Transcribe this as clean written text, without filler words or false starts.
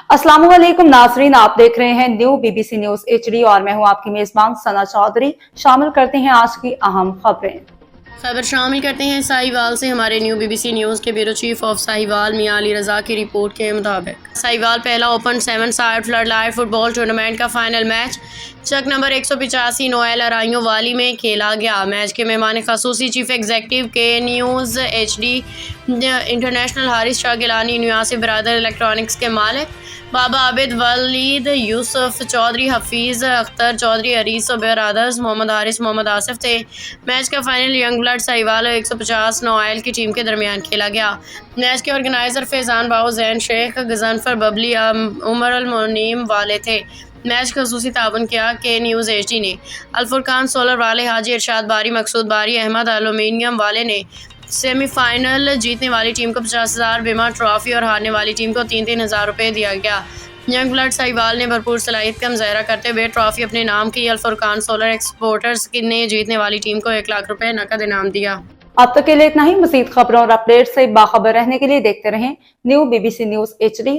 अस्सलाम वालेकुम नाजरीन, आप देख रहे हैं न्यू बीबीसी न्यूज एचडी और मैं हूं आपकी मेजबान सना चौधरी। शामिल करते हैं आज की अहम खबरें। खबर शामिल करते हैं साहिवाल से। हमारे न्यू बीबीसी न्यूज़ के bureau chief of Sahiwal Mian Ali Raza की रिपोर्ट के मुताबिक साहिवाल पहला open 7 side flood light football tournament का फाइनल मैच चक नंबर 185 नोएल अराइयों वाली में खेला गया। मैच के मेहमान खसूसी चीफ एग्जीक्यूटिव के news HD international Haris Shah Gilani, न्यासिब बरादर इलेक्ट्रॉनिक्स के मालिक बाबा आबिद वलीद, यूसुफ चौधरी, हफीज़ अख्तर चौधरी, अरीस बरादर्स, मोहम्मद हारिस, मोहम्मद आसिफ थे। मैच का final young blood Sahiwal 150 Noel की टीम के दरमियान खेला गया। मैच के ऑर्गेनाइजर फैज़ान बाऊ, जैन शेख, गजनफर बबली, उमर अल मुनीम वाले थे। मैच का खसूसी ताबन किया के न्यूज़ एचडी ने। अल्फुरकान सोलर वाले, हाजी इरशाद बारी, मकसूद बारी, अहमद एलुमिनियम वाले ने। सेमीफाइनल जीतने वाली टीम को 50,000 बीमा ट्रॉफी और हारने वाली टीम को 3-3 हज़ार रुपये दिया गया। यंग ब्लड साहिवाल ने भरपूर सलाहियत का मुजाहरा करते हुए ट्रॉफी अपने नाम की। अल्फुरकान सोलर एक्सपोर्टर्स ने जीतने वाली टीम को 1 लाख रुपये नकद इनाम दिया। अब तक के लिए इतना ही। मज़ीद खबरों और अपडेट से बाखबर रहने के लिए देखते रहें न्यू बीबीसी न्यूज एचडी।